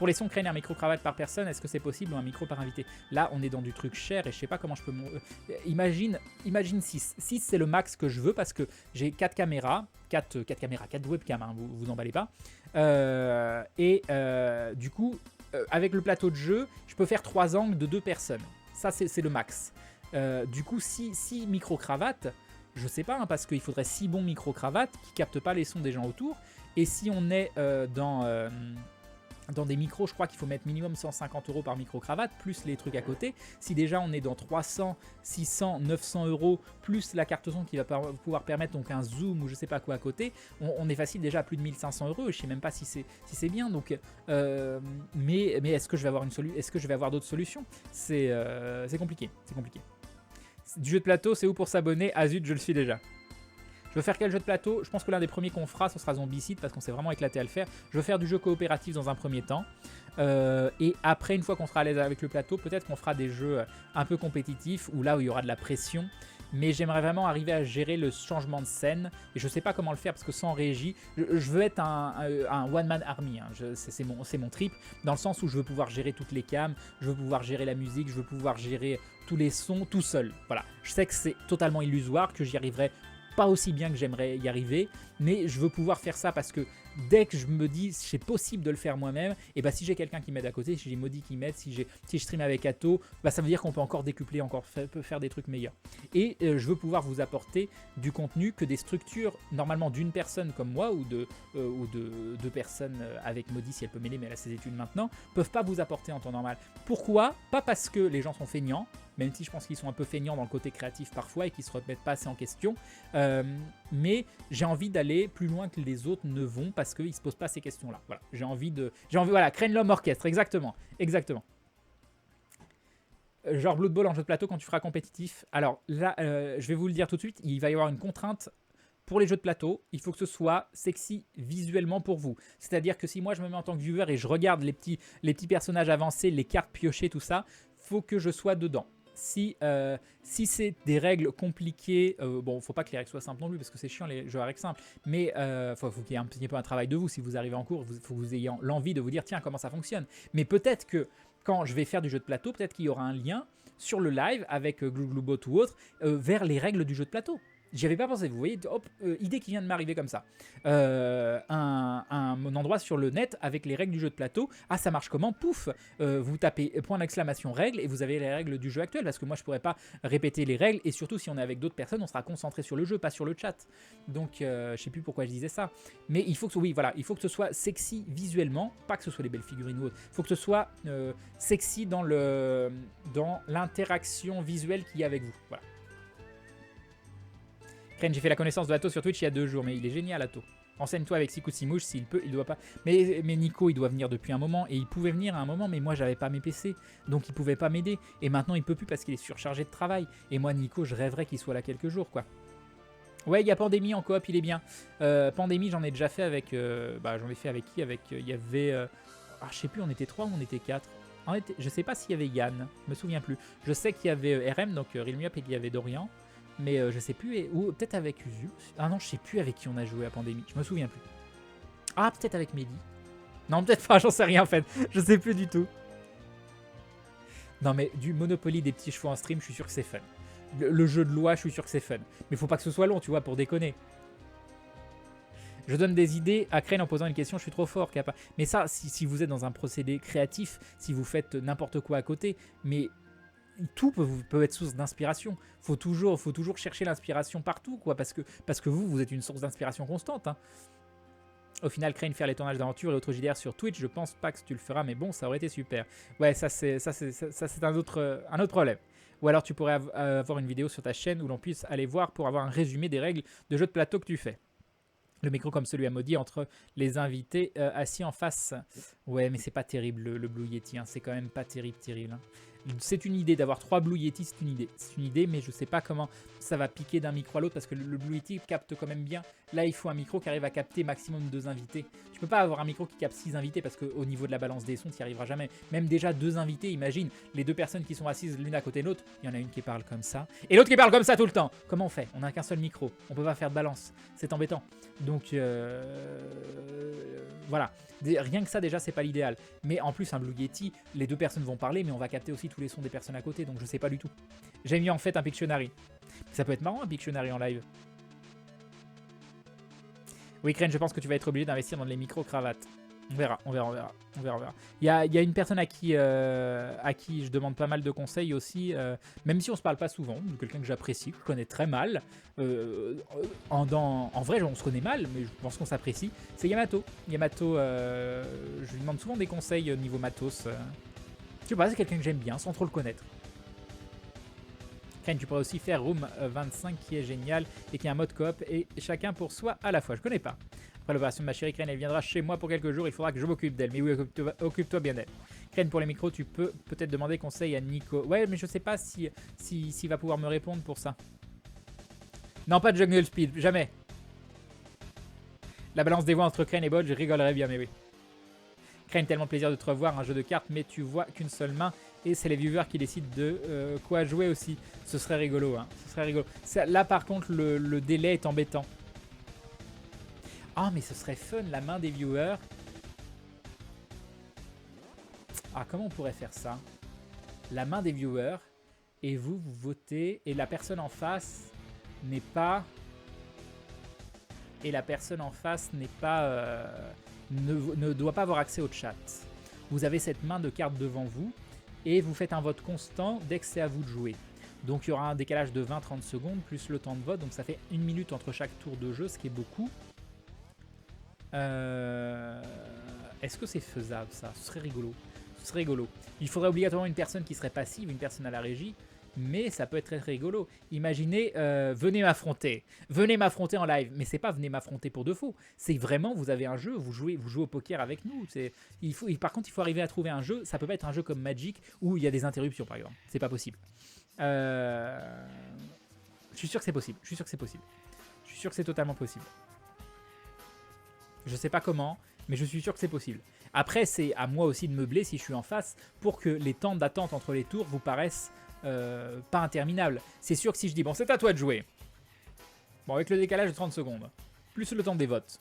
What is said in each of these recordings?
Pour les sons, Crane, un micro-cravate par personne, est-ce que c'est possible ou un micro par invité? Là, on est dans du truc cher et je sais pas comment je peux... Imagine 6. 6, c'est le max que je veux parce que j'ai 4 caméras, 4 webcams, hein, vous emballez pas. Du coup, avec le plateau de jeu, je peux faire 3 angles de 2 personnes. Ça, c'est le max. Du coup, 6 micro-cravates, je sais pas, hein, parce qu'il faudrait 6 bons micro-cravates qui captent pas les sons des gens autour. Et si on est dans des micros, je crois qu'il faut mettre minimum 150 € par micro-cravate, plus les trucs à côté. Si déjà on est dans 300, 600, 900 € plus la carte son qui va pouvoir permettre donc un zoom ou je sais pas quoi à côté, on est facile déjà à plus de 1500 €. Je sais même pas si c'est bien. Donc, mais est-ce que je vais avoir est-ce que je vais avoir d'autres solutions? C'est compliqué. C'est compliqué. Du jeu de plateau, c'est où pour s'abonner? Ah zut, je le suis déjà. Je veux faire quel jeu de plateau? Je pense que l'un des premiers qu'on fera, ce sera Zombicide, parce qu'on s'est vraiment éclaté à le faire. Je veux faire du jeu coopératif dans un premier temps. Et après, une fois qu'on sera à l'aise avec le plateau, peut-être qu'on fera des jeux un peu compétitifs, où là où il y aura de la pression. Mais j'aimerais vraiment arriver à gérer le changement de scène. Et je ne sais pas comment le faire, parce que sans régie, je veux être un one-man army. Hein. C'est mon trip, dans le sens où je veux pouvoir gérer toutes les cams, je veux pouvoir gérer la musique, je veux pouvoir gérer tous les sons tout seul. Voilà. Je sais que c'est totalement illusoire, que j'y arriverai pas aussi bien que j'aimerais y arriver, mais je veux pouvoir faire ça parce que dès que je me dis c'est possible de le faire moi-même, et bah si j'ai quelqu'un qui m'aide à côté, si j'ai Maudit qui m'aide, si je stream avec Atto, bah ça veut dire qu'on peut encore décupler, peut faire des trucs meilleurs. Et je veux pouvoir vous apporter du contenu que des structures normalement d'une personne comme moi ou de deux personnes avec Maudit si elle peut m'aider, mais elle a ses études maintenant, peuvent pas vous apporter en temps normal. Pourquoi? Pas parce que les gens sont feignants, même si je pense qu'ils sont un peu feignants dans le côté créatif parfois et qu'ils se remettent pas assez en question. Mais j'ai envie d'aller plus loin que les autres ne vont parce qu'ils se posent pas ces questions-là. Voilà, voilà, Crane l'homme orchestre, exactement. Genre Blood Bowl en jeu de plateau quand tu feras compétitif. Alors là, je vais vous le dire tout de suite, il va y avoir une contrainte. Pour les jeux de plateau, il faut que ce soit sexy visuellement pour vous. C'est-à-dire que si moi je me mets en tant que viewer et je regarde les petits personnages avancés, les cartes piochées, tout ça, faut que je sois dedans. Si c'est des règles compliquées, bon, faut pas que les règles soient simples non plus parce que c'est chiant les jeux à règles simples, mais faut qu'il y ait un petit peu un travail de vous. Si vous arrivez en cours, faut que vous ayez l'envie de vous dire tiens, comment ça fonctionne. Mais peut-être que quand je vais faire du jeu de plateau, peut-être qu'il y aura un lien sur le live avec Gluglubot ou autre vers les règles du jeu de plateau. J'y avais pas pensé, vous voyez, hop, idée qui vient de m'arriver comme ça. Un endroit sur le net avec les règles du jeu de plateau. Ah, ça marche comment? Pouf, vous tapez point d'exclamation règles et vous avez les règles du jeu actuel parce que moi je pourrais pas répéter les règles et surtout si on est avec d'autres personnes, on sera concentré sur le jeu, pas sur le chat. Donc je sais plus pourquoi je disais ça, mais il faut que ce soit sexy visuellement, pas que ce soit des belles figurines ou autre. Il faut que ce soit sexy dans l'interaction visuelle qu'il y a avec vous. Voilà. Crane, j'ai fait la connaissance de Atto sur Twitch il y a 2 jours, mais il est génial Atto. Renseigne-toi avec Sikoutsimouche, s'il peut, il doit pas. Mais Nico, il doit venir depuis un moment, et il pouvait venir à un moment, mais moi j'avais pas mes PC, donc il pouvait pas m'aider. Et maintenant il peut plus parce qu'il est surchargé de travail. Et moi Nico, je rêverais qu'il soit là quelques jours, quoi. Ouais, il y a Pandémie en coop, il est bien. Pandémie, j'en ai déjà fait avec. J'en ai fait avec qui? Il y avait. Je sais plus, on était 3 ou on était 4. Je sais pas s'il y avait Yann, je me souviens plus. Je sais qu'il y avait RM, donc Realme Up, et qu'il y avait Dorian. Mais je sais plus, ou peut-être avec Usu. Ah non, je sais plus avec qui on a joué à Pandémie, je me souviens plus. Ah, peut-être avec Mehdi. Non, peut-être pas, j'en sais rien en fait, je sais plus du tout. Non mais du Monopoly des petits chevaux en stream, je suis sûr que c'est fun. Le jeu de loi, je suis sûr que c'est fun. Mais faut pas que ce soit long, tu vois, pour déconner. Je donne des idées à Crane en posant une question, je suis trop fort, Kappa. Mais ça, si vous êtes dans un procédé créatif, si vous faites n'importe quoi à côté, mais... tout peut être source d'inspiration. Faut toujours chercher l'inspiration partout, quoi, parce que vous êtes une source d'inspiration constante. Hein. Au final, Crane faire les tournages d'aventure et autres JDR sur Twitch, je pense pas que tu le feras, mais bon, ça aurait été super. Ouais, ça c'est un autre problème. Ou alors tu pourrais avoir une vidéo sur ta chaîne où l'on puisse aller voir pour avoir un résumé des règles de jeu de plateau que tu fais. Le micro comme celui à Maudit entre les invités assis en face. Ouais, mais c'est pas terrible le Blue Yeti, hein. C'est quand même pas terrible. Hein. C'est une idée d'avoir 3 Blue Yeti, c'est une idée, mais je sais pas comment ça va piquer d'un micro à l'autre parce que le Blue Yeti capte quand même bien. Là, il faut un micro qui arrive à capter maximum 2 invités. Tu peux pas avoir un micro qui capte 6 invités parce qu'au niveau de la balance des sons, tu n'y arriveras jamais. Même déjà 2 invités, imagine les 2 personnes qui sont assises l'une à côté de l'autre. Il y en a une qui parle comme ça et l'autre qui parle comme ça tout le temps. Comment on fait? On n'a qu'un seul micro, on peut pas faire de balance. C'est embêtant. Donc voilà. Rien que ça déjà c'est pas l'idéal. Mais en plus un Blue Yeti, les 2 personnes vont parler mais on va capter aussi tous les sons des personnes à côté, donc je sais pas du tout. J'ai mis en fait un Pictionary. Ça peut être marrant un Pictionary en live. Oui Crane, je pense que tu vas être obligé d'investir dans les micro-cravates. On verra. Il y a une personne à qui je demande pas mal de conseils aussi, même si on se parle pas souvent, quelqu'un que j'apprécie, que je connais très mal. En vrai, on se connaît mal, mais je pense qu'on s'apprécie. C'est Yamato. Yamato, je lui demande souvent des conseils au niveau matos. Je sais pas, c'est quelqu'un que j'aime bien, sans trop le connaître. Crane, tu pourrais aussi faire Room 25 qui est génial et qui a un mode coop et chacun pour soi à la fois. Je connais pas. Après l'opération de ma chérie Crane, elle viendra chez moi pour quelques jours, il faudra que je m'occupe d'elle. Mais oui, occupe-toi bien d'elle. Crane, pour les micros, tu peux peut-être demander conseil à Nico. Ouais, mais je sais pas s'il va pouvoir me répondre pour ça. Non, pas de Jungle Speed, jamais. La balance des voix entre Crane et Bot, je rigolerais bien, mais oui. Crane, tellement de plaisir de te revoir, un jeu de cartes, mais tu vois qu'une seule main. Et c'est les viewers qui décident de quoi jouer aussi. Ce serait rigolo, hein. Ce serait rigolo. Là, par contre, le délai est embêtant. Ah, mais ce serait fun, la main des viewers. Ah, comment on pourrait faire ça? La main des viewers. Et vous votez. Et la personne en face n'est pas... Et la personne en face n'est pas... ne doit pas avoir accès au chat. Vous avez cette main de carte devant vous. Et vous faites un vote constant dès que c'est à vous de jouer. Donc il y aura un décalage de 20-30 secondes plus le temps de vote. Donc ça fait 1 minute entre chaque tour de jeu, ce qui est beaucoup. Est-ce que c'est faisable ça? Ce serait rigolo. Ce serait rigolo. Il faudrait obligatoirement une personne qui serait passive, une personne à la régie. Mais ça peut être très rigolo. Imaginez, venez m'affronter. Venez m'affronter en live. Mais c'est pas venez m'affronter pour de faux. C'est vraiment, vous avez un jeu, vous jouez au poker avec nous. Par contre, il faut arriver à trouver un jeu. Ça peut pas être un jeu comme Magic où il y a des interruptions, par exemple. C'est pas possible. Je suis sûr que c'est possible. Je suis sûr que c'est totalement possible. Je sais pas comment, mais je suis sûr que c'est possible. Après, c'est à moi aussi de meubler si je suis en face pour que les temps d'attente entre les tours vous paraissent pas interminables. C'est sûr que si je dis, bon, c'est à toi de jouer. Bon, avec le décalage de 30 secondes, plus le temps des votes.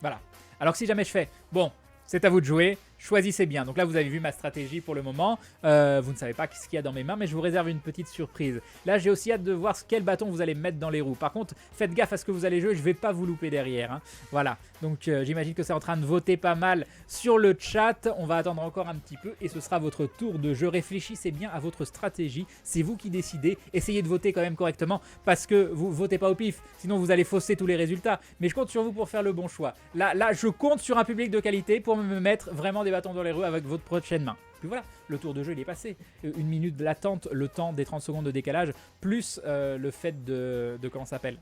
Voilà. Alors que si jamais je fais, bon, c'est à vous de jouer, choisissez bien. Donc là, vous avez vu ma stratégie pour le moment. Vous ne savez pas ce qu'il y a dans mes mains, mais je vous réserve une petite surprise. Là, j'ai aussi hâte de voir quel bâton vous allez mettre dans les roues. Par contre, faites gaffe à ce que vous allez jouer, je ne vais pas vous louper derrière. Hein. Voilà, donc j'imagine que c'est en train de voter pas mal sur le chat. On va attendre encore un petit peu et ce sera votre tour de jeu. Réfléchissez bien à votre stratégie. C'est vous qui décidez. Essayez de voter quand même correctement parce que vous ne votez pas au pif. Sinon, vous allez fausser tous les résultats. Mais je compte sur vous pour faire le bon choix. Là, je compte sur un public de qualité pour me mettre vraiment des bâtons dans les roues avec votre prochaine main. Puis voilà, le tour de jeu il est passé. 1 minute d'attente, le temps des 30 secondes de décalage, plus le fait de comment ça s'appelle,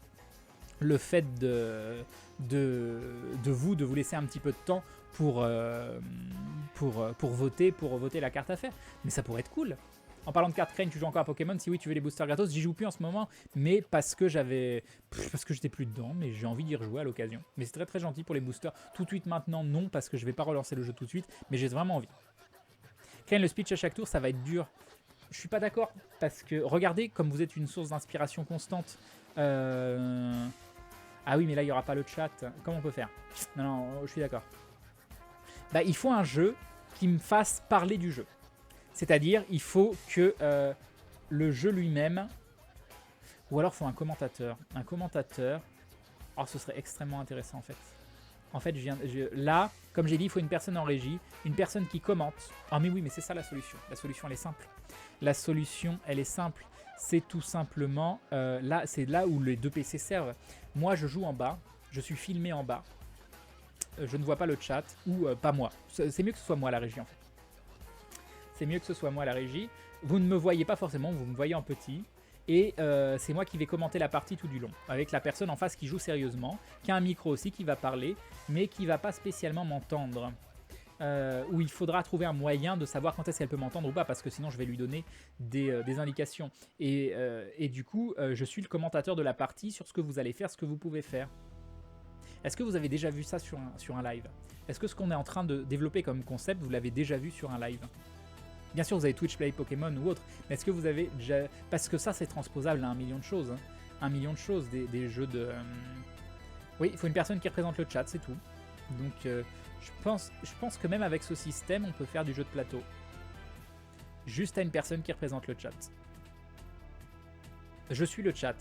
le fait de vous laisser un petit peu de temps pour voter la carte à faire. Mais ça pourrait être cool. En parlant de cartes Crane, tu joues encore à Pokémon? Si oui, tu veux les boosters gratos. J'y joue plus en ce moment, mais parce que j'étais plus dedans, mais j'ai envie d'y rejouer à l'occasion. Mais c'est très très gentil pour les boosters. Tout de suite maintenant, non, parce que je vais pas relancer le jeu tout de suite, mais j'ai vraiment envie. Crane, le speech à chaque tour, ça va être dur. Je suis pas d'accord, parce que regardez comme vous êtes une source d'inspiration constante. Ah oui, mais là il y aura pas le chat. Comment on peut faire? Non, je suis d'accord. Bah, il faut un jeu qui me fasse parler du jeu. C'est-à-dire, il faut que le jeu lui-même, ou alors il faut un commentateur. Un commentateur, oh, ce serait extrêmement intéressant en fait. En fait, là, comme j'ai dit, il faut une personne en régie, une personne qui commente. Ah mais oui, mais c'est ça la solution. La solution, elle est simple. La solution, elle est simple. C'est tout simplement, là, c'est là où les 2 PC servent. Moi, je joue en bas, je suis filmé en bas. Je ne vois pas le chat, ou pas moi. C'est mieux que ce soit moi à la régie en fait. C'est mieux que ce soit moi à la régie. Vous ne me voyez pas forcément, vous me voyez en petit. Et c'est moi qui vais commenter la partie tout du long, avec la personne en face qui joue sérieusement, qui a un micro aussi, qui va parler, mais qui va pas spécialement m'entendre. Où il faudra trouver un moyen de savoir quand est-ce qu'elle peut m'entendre ou pas, parce que sinon je vais lui donner des indications. Et du coup, je suis le commentateur de la partie sur ce que vous allez faire, ce que vous pouvez faire. Est-ce que vous avez déjà vu ça sur un live? Est-ce que ce qu'on est en train de développer comme concept, vous l'avez déjà vu sur un live? Bien sûr, vous avez Twitch Play Pokémon ou autre, mais est-ce que vous avez déjà... Parce que ça, c'est transposable à 1 million de choses. Hein. 1 million de choses, des jeux de... Oui, il faut une personne qui représente le chat, c'est tout. Donc, je pense que même avec ce système, on peut faire du jeu de plateau. Juste à une personne qui représente le chat. Je suis le chat.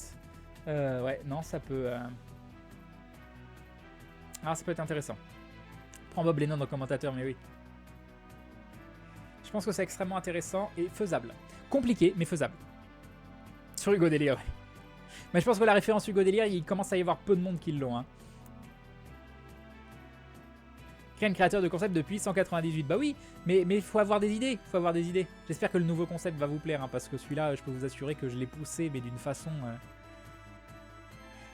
Ouais, non, ça peut... Ah, ça peut être intéressant. Prends Bob Lennon en commentateur, mais oui. Je pense que c'est extrêmement intéressant et faisable. Compliqué, mais faisable. Sur Hugo Délire, ouais. Mais je pense que la référence Hugo Délire, il commence à y avoir peu de monde qui l'ont. Hein. Créer un créateur de concept depuis 198. Bah oui, mais il faut avoir des idées. Faut avoir des idées. J'espère que le nouveau concept va vous plaire, hein, parce que celui-là, je peux vous assurer que je l'ai poussé, mais d'une façon...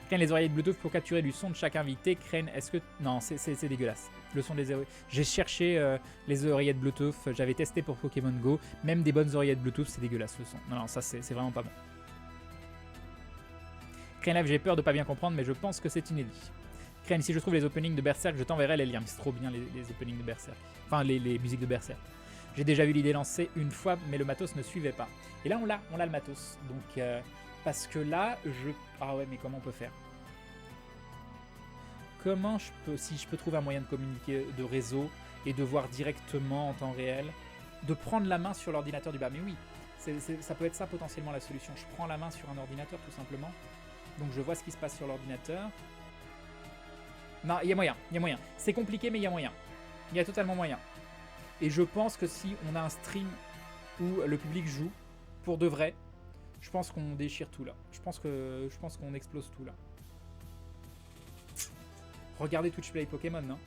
Crane les oreillettes Bluetooth pour capturer du son de chaque invité. Crane, est-ce que... Non, c'est dégueulasse. Le son des oreillettes... J'ai cherché les oreillettes Bluetooth. J'avais testé pour Pokémon Go. Même des bonnes oreillettes Bluetooth, c'est dégueulasse le son. Non, ça c'est vraiment pas bon. Crane Live, j'ai peur de pas bien comprendre, mais je pense que c'est inédit. Crane, si je trouve les openings de Berserk, je t'enverrai les liens. C'est trop bien les openings de Berserk. Enfin, les musiques de Berserk. J'ai déjà vu l'idée lancée une fois, mais le matos ne suivait pas. Et là, on l'a le matos. Donc... parce que là, Ah ouais, mais comment on peut faire? Comment je peux... Si je peux trouver un moyen de communiquer de réseau et de voir directement en temps réel, de prendre la main sur l'ordinateur du bas. Mais oui, ça peut être ça potentiellement la solution. Je prends la main sur un ordinateur tout simplement. Donc je vois ce qui se passe sur l'ordinateur. Non, il y a moyen. C'est compliqué, mais il y a moyen. Il y a totalement moyen. Et je pense que si on a un stream où le public joue, pour de vrai, je pense qu'on déchire tout là. Je pense qu'on explose tout là. Regardez Twitch Play Pokémon, hein.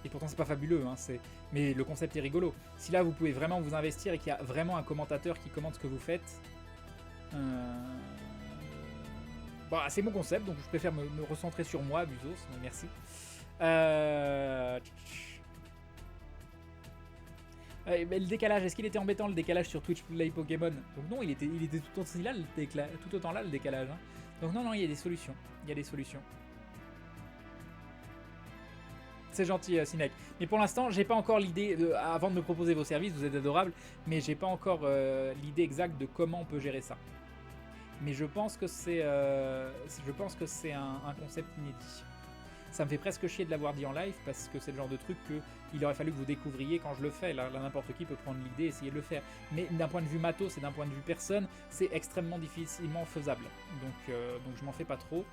Et pourtant c'est pas fabuleux, hein, mais le concept est rigolo. Si là vous pouvez vraiment vous investir et qu'il y a vraiment un commentateur qui commente ce que vous faites, bah, c'est mon concept, donc je préfère me recentrer sur moi, Buzos, mais merci. Mais le décalage, est-ce qu'il était embêtant le décalage sur Twitch Play Pokémon? Donc non, il était tout autant là le décalage. Hein. Donc non, il y a des solutions. C'est gentil, Sinek. Mais pour l'instant, j'ai pas encore l'idée, avant de me proposer vos services, vous êtes adorables, mais j'ai pas encore l'idée exacte de comment on peut gérer ça. Mais je pense que c'est un concept inédit. Ça me fait presque chier de l'avoir dit en live, parce que c'est le genre de truc qu'il aurait fallu que vous découvriez quand je le fais. Là, n'importe qui peut prendre l'idée et essayer de le faire. Mais d'un point de vue matos et d'un point de vue personne, c'est extrêmement difficilement faisable. Donc je m'en fais pas trop.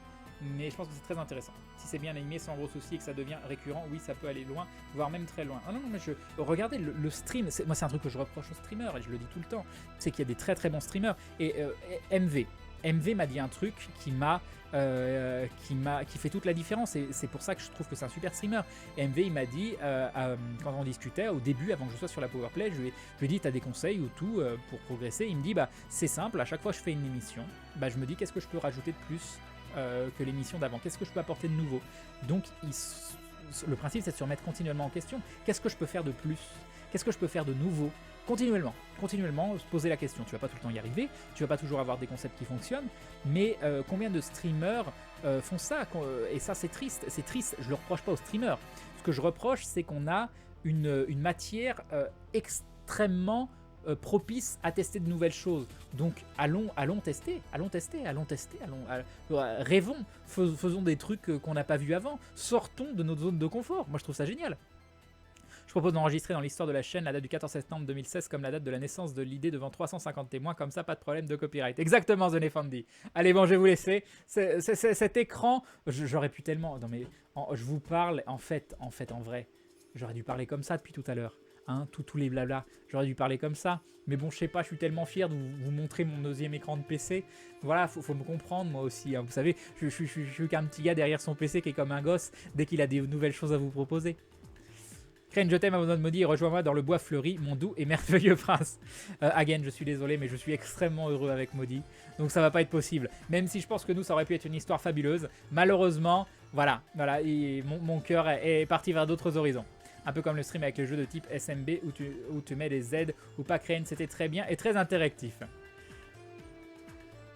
Mais je pense que c'est très intéressant. Si c'est bien animé, sans gros soucis et que ça devient récurrent, oui, ça peut aller loin, voire même très loin. Ah non, mais regardez le stream. Moi, c'est un truc que je reproche aux streamers et je le dis tout le temps. C'est qu'il y a des très très bons streamers. Et MV m'a dit un truc qui fait toute la différence. Et c'est pour ça que je trouve que c'est un super streamer. Et MV, il m'a dit, quand on discutait au début, avant que je sois sur la Powerplay, je lui ai dit, t'as des conseils ou tout pour progresser? Il me dit, bah, c'est simple, à chaque fois que je fais une émission, bah, je me dis, qu'est-ce que je peux rajouter de plus que l'émission d'avant, qu'est-ce que je peux apporter de nouveau. Donc le principe c'est de se remettre continuellement en question. Qu'est-ce que je peux faire de plus? Qu'est-ce que je peux faire de nouveau? Continuellement se poser la question. Tu vas pas tout le temps y arriver, tu vas pas toujours avoir des concepts qui fonctionnent, mais combien de streamers font ça? Et ça c'est triste, je le reproche pas aux streamers. Ce que je reproche, c'est qu'on a une matière extrêmement propice à tester de nouvelles choses. Donc allons tester, rêvons, faisons des trucs qu'on n'a pas vus avant, sortons de notre zone de confort. Moi je trouve ça génial. Je propose d'enregistrer dans l'histoire de la chaîne la date du 14 septembre 2016 comme la date de la naissance de l'idée devant 350 témoins, comme ça pas de problème de copyright. Exactement, The Nefandi. Allez, bon, je vais vous laisser. Cet écran, j'aurais pu tellement... Non mais, je vous parle, en vrai, j'aurais dû parler comme ça depuis tout à l'heure. Hein, tous les blabla, j'aurais dû parler comme ça. Mais bon, je sais pas, je suis tellement fier de vous montrer mon deuxième écran de PC. Voilà, faut me comprendre moi aussi. Hein. Vous savez, je suis qu'un petit gars derrière son PC qui est comme un gosse dès qu'il a des nouvelles choses à vous proposer. Crane, je t'aime, abandonne maudit et rejoins-moi dans le bois fleuri, mon doux et merveilleux prince. Again, je suis désolé, mais je suis extrêmement heureux avec maudit. Donc ça va pas être possible. Même si je pense que nous, ça aurait pu être une histoire fabuleuse. Malheureusement, voilà, et mon cœur est parti vers d'autres horizons. Un peu comme le stream avec le jeu de type SMB où tu mets des aides ou pas. Crane, c'était très bien et très interactif.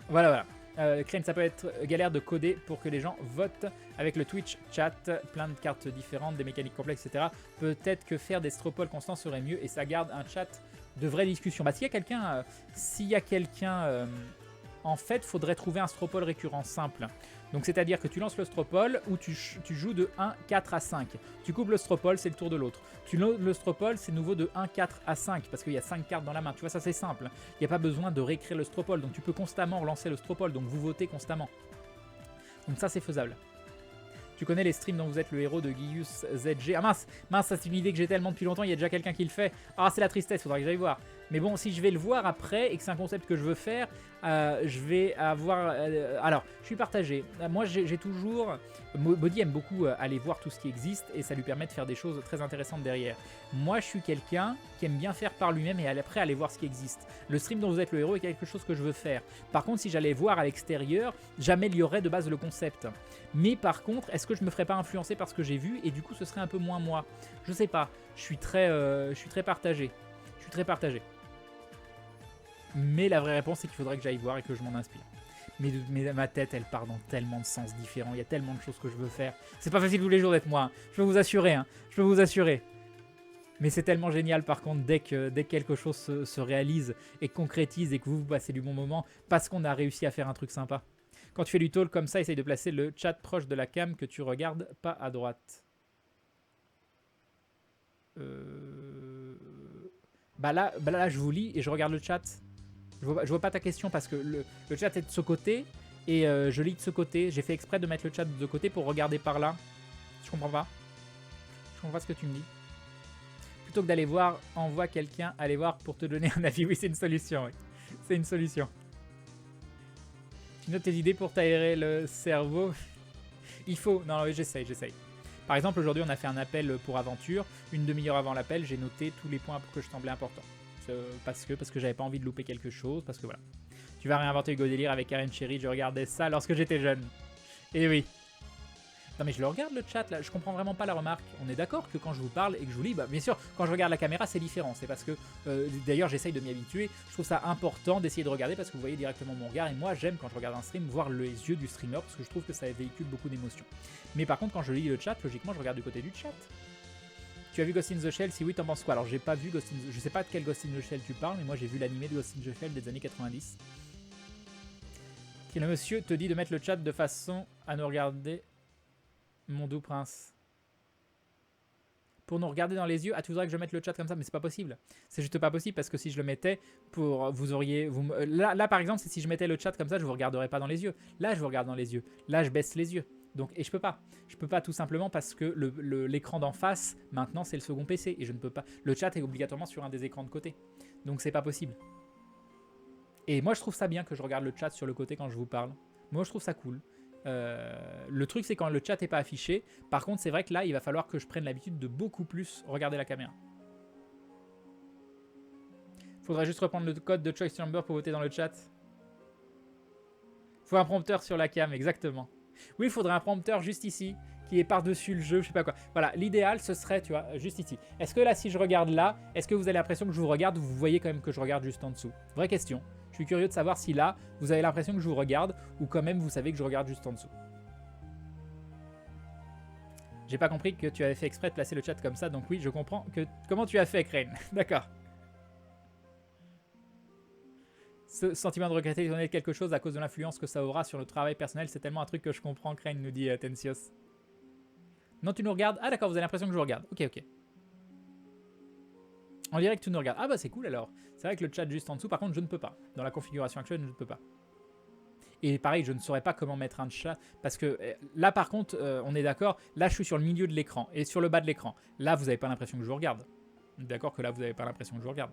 Voilà. Crane, ça peut être galère de coder pour que les gens votent avec le Twitch chat, plein de cartes différentes, des mécaniques complexes, etc. Peut-être que faire des stropoles constants serait mieux et ça garde un chat de vraie discussion. Bah, s'il y a quelqu'un, en fait, faudrait trouver un stropole récurrent simple. Donc c'est-à-dire que tu lances le stropole où tu joues de 1, 4 à 5. Tu coupes le stropole, c'est le tour de l'autre. Le stropole, c'est nouveau de 1, 4 à 5 parce qu'il y a 5 cartes dans la main. Tu vois, ça c'est simple. Il n'y a pas besoin de réécrire le stropole. Donc tu peux constamment relancer le stropole. Donc vous votez constamment. Donc ça c'est faisable. Tu connais les streams dont vous êtes le héros de Guius ZG. Ah mince, ça c'est une idée que j'ai tellement depuis longtemps, il y a déjà quelqu'un qui le fait. Ah c'est la tristesse, faudra que j'aille voir. Mais bon, si je vais le voir après et que c'est un concept que je veux faire, je vais avoir... alors, je suis partagé. Moi j'ai toujours... Maudit aime beaucoup aller voir tout ce qui existe et ça lui permet de faire des choses très intéressantes derrière. Moi je suis quelqu'un qui aime bien faire par lui-même et après aller voir ce qui existe. Le stream dont vous êtes le héros est quelque chose que je veux faire. Par contre, si j'allais voir à l'extérieur, j'améliorerais de base le concept. Mais par contre, est-ce que je me ferais pas influencer par ce que j'ai vu et du coup ce serait un peu moins moi? Je sais pas, je suis très partagé. Je suis très partagé. Mais la vraie réponse c'est qu'il faudrait que j'aille voir et que je m'en inspire. Mais ma tête elle part dans tellement de sens différents, il y a tellement de choses que je veux faire. C'est pas facile tous les jours d'être moi, hein. Je peux vous assurer, hein. Je peux vous assurer. Mais c'est tellement génial par contre dès que quelque chose se réalise et concrétise et que vous passez du bon moment parce qu'on a réussi à faire un truc sympa. Quand tu fais du talk comme ça, essaye de placer le chat proche de la cam que tu regardes, pas à droite. Bah là, je vous lis et je regarde le chat. Je vois pas ta question parce que le chat est de ce côté et je lis de ce côté. J'ai fait exprès de mettre le chat de côté pour regarder par là. Je comprends pas. Je comprends pas ce que tu me dis. Plutôt que d'aller voir, envoie quelqu'un aller voir pour te donner un avis. Oui, c'est une solution. Oui. C'est une solution. Tu notes tes idées pour t'aérer le cerveau. Il faut... Non, j'essaye. Par exemple, aujourd'hui, on a fait un appel pour aventure. Une demi-heure avant l'appel, j'ai noté tous les points que je semblais importants. Parce que j'avais pas envie de louper quelque chose. Parce que voilà. Tu vas réinventer Hugo Délire avec Karen Cherry. Je regardais ça lorsque j'étais jeune. Et oui. Non mais je le regarde le chat là, je comprends vraiment pas la remarque. On est d'accord que quand je vous parle et que je vous lis, bah bien sûr, quand je regarde la caméra c'est différent. C'est parce que, d'ailleurs j'essaye de m'y habituer, je trouve ça important d'essayer de regarder parce que vous voyez directement mon regard. Et moi j'aime quand je regarde un stream voir les yeux du streamer parce que je trouve que ça véhicule beaucoup d'émotions. Mais par contre quand je lis le chat, logiquement je regarde du côté du chat. Tu as vu Ghost in the Shell? Si oui, t'en penses quoi? Alors j'ai pas vu Ghost in the... Je sais pas de quel Ghost in the Shell tu parles, mais moi j'ai vu l'animé de Ghost in the Shell des années 90. Et le monsieur te dit de mettre le chat de façon à nous regarder... Mon doux prince. Pour nous regarder dans les yeux, tu voudrais que je mette le chat comme ça, mais c'est pas possible. C'est juste pas possible parce que si je le mettais, là par exemple, si je mettais le chat comme ça, je vous regarderais pas dans les yeux. Là, je vous regarde dans les yeux. Là, je baisse les yeux. Donc, et je peux pas. Je peux pas tout simplement parce que l'écran d'en face, maintenant, c'est le second PC et je ne peux pas. Le chat est obligatoirement sur un des écrans de côté. Donc, c'est pas possible. Et moi, je trouve ça bien que je regarde le chat sur le côté quand je vous parle. Moi, je trouve ça cool. Le truc c'est quand le chat est pas affiché. Par contre c'est vrai que là il va falloir que je prenne l'habitude de beaucoup plus regarder la caméra. Faudrait juste reprendre le code de Choice Chamber pour voter dans le chat. Faut un prompteur sur la cam, exactement. Oui, il faudrait un prompteur juste ici qui est par-dessus le jeu, je sais pas quoi. Voilà, l'idéal ce serait, tu vois, juste ici. Est-ce que là si je regarde là, est-ce que vous avez l'impression que je vous regarde ou vous voyez quand même que je regarde juste en dessous? Vraie question. Je suis curieux de savoir si là, vous avez l'impression que je vous regarde ou quand même vous savez que je regarde juste en dessous. J'ai pas compris que tu avais fait exprès de placer le chat comme ça, donc oui, je comprends que... Comment tu as fait, Crane? D'accord. Ce sentiment de regretter de quelque chose à cause de l'influence que ça aura sur le travail personnel, c'est tellement un truc que je comprends, Crane, nous dit Tensios. Non, tu nous regardes? Ah d'accord, vous avez l'impression que je vous regarde. Ok. On dirait que tu nous regardes. Ah bah c'est cool alors. C'est vrai que le chat juste en dessous, par contre, je ne peux pas. Dans la configuration actuelle, je ne peux pas. Et pareil, je ne saurais pas comment mettre un chat. Parce que là, par contre, on est d'accord. Là, je suis sur le milieu de l'écran et sur le bas de l'écran. Là, vous n'avez pas l'impression que je vous regarde. D'accord que là, vous n'avez pas l'impression que je vous regarde.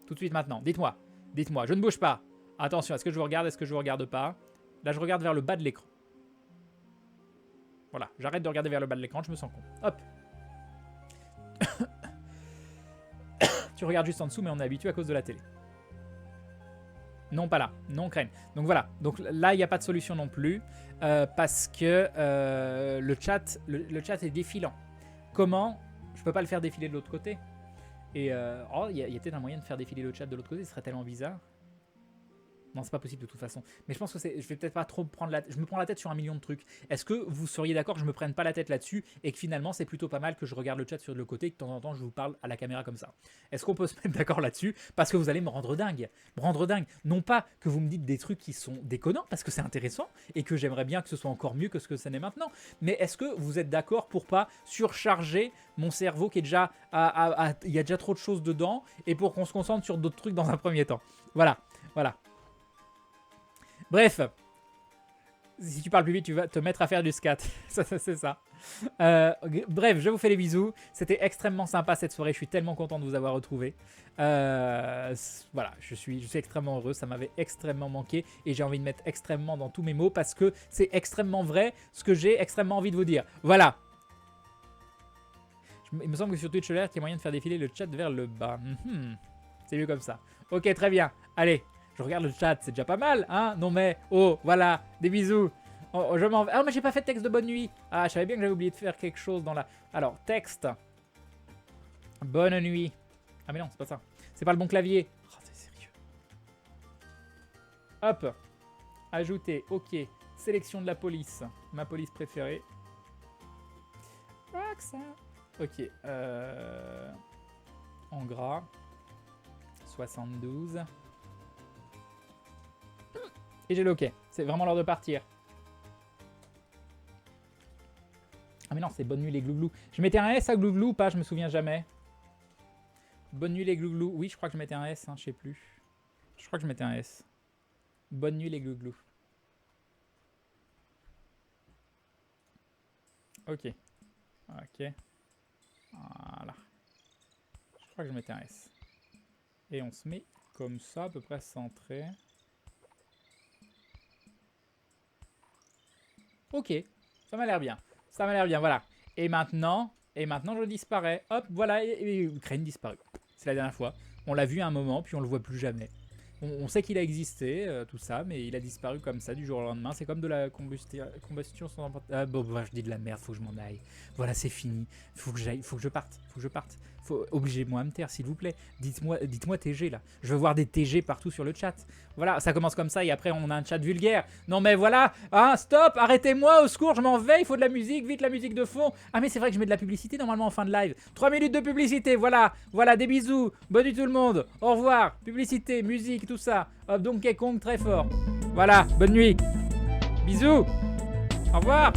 Tout de suite maintenant. Dites-moi. Dites-moi. Je ne bouge pas. Attention, est-ce que je vous regarde? Est-ce que je vous regarde pas? Là, je regarde vers le bas de l'écran. Voilà. J'arrête de regarder vers le bas de l'écran. Je me sens con. Hop. Tu regardes juste en dessous, mais on est habitué à cause de la télé. Non, pas là. Non, crème. Donc voilà. Donc là, il n'y a pas de solution non plus. Parce que le chat est défilant. Comment? Je peux pas le faire défiler de l'autre côté. Et oh, il y a peut-être un moyen de faire défiler le chat de l'autre côté. Ce serait tellement bizarre. Non, c'est pas possible de toute façon. Mais je pense que je vais peut-être pas trop prendre la tête. Je me prends la tête sur 1 million de trucs. Est-ce que vous seriez d'accord que je me prenne pas la tête là-dessus et que finalement c'est plutôt pas mal que je regarde le chat sur le côté et que de temps en temps je vous parle à la caméra comme ça? Est-ce qu'on peut se mettre d'accord là-dessus? Parce que vous allez me rendre dingue. Me rendre dingue. Non pas que vous me dites des trucs qui sont déconnants parce que c'est intéressant et que j'aimerais bien que ce soit encore mieux que ce que ça n'est maintenant. Mais est-ce que vous êtes d'accord pour pas surcharger mon cerveau qui est déjà il y a déjà trop de choses dedans et pour qu'on se concentre sur d'autres trucs dans un premier temps? Voilà. Voilà. Bref, si tu parles plus vite, tu vas te mettre à faire du scat. C'est ça. Bref, je vous fais les bisous. C'était extrêmement sympa cette soirée. Je suis tellement content de vous avoir retrouvé. Voilà, je suis extrêmement heureux. Ça m'avait extrêmement manqué et j'ai envie de mettre extrêmement dans tous mes mots parce que c'est extrêmement vrai ce que j'ai extrêmement envie de vous dire. Voilà. Il me semble que sur Twitch Alert, il y a moyen de faire défiler le chat vers le bas. C'est mieux comme ça. Ok, très bien. Allez. Je regarde le chat, c'est déjà pas mal, hein? Non mais, oh, voilà, des bisous. Oh, je m'en vais. Ah, mais j'ai pas fait de texte de bonne nuit. Ah, je savais bien que j'avais oublié de faire quelque chose dans la... Alors, texte. Bonne nuit. Ah mais non, c'est pas ça. C'est pas le bon clavier. Oh, c'est sérieux. Hop. Ajouter, ok. Sélection de la police. Ma police préférée. Ok. En gras. 72. Et j'ai le OK. C'est vraiment l'heure de partir. Ah mais non, c'est bonne nuit les glouglous. Je mettais un S à glouglou ou pas? Je me souviens jamais. Bonne nuit les glouglous. Oui, je crois que je mettais un S, hein, je sais plus. Je crois que je mettais un S. Bonne nuit les glouglous. Ok. Ok. Voilà. Je crois que je mettais un S. Et on se met comme ça, à peu près centré. Ok, ça m'a l'air bien. Ça m'a l'air bien, voilà. Et maintenant je disparais. Hop, voilà, et Crane disparu. C'est la dernière fois. On l'a vu à un moment, puis on le voit plus jamais. On sait qu'il a existé, tout ça, mais il a disparu comme ça du jour au lendemain. C'est comme de la combustion sans... bon, bah, je dis de la merde, faut que je m'en aille. Voilà, c'est fini. Faut que j'aille, faut que je parte. Obligez-moi à me taire, s'il vous plaît. Dites-moi TG, là. Je veux voir des TG partout sur le chat. Voilà, ça commence comme ça et après, on a un chat vulgaire. Non, mais voilà. Ah, stop, arrêtez-moi, au secours, je m'en vais. Il faut de la musique, vite, la musique de fond. Ah, mais c'est vrai que je mets de la publicité normalement en fin de live. 3 minutes de publicité, voilà. Voilà, des bisous. Bonne nuit tout le monde. Au revoir. Publicité, musique, tout ça. Hop, Donkey Kong, très fort. Voilà, bonne nuit. Bisous. Au revoir.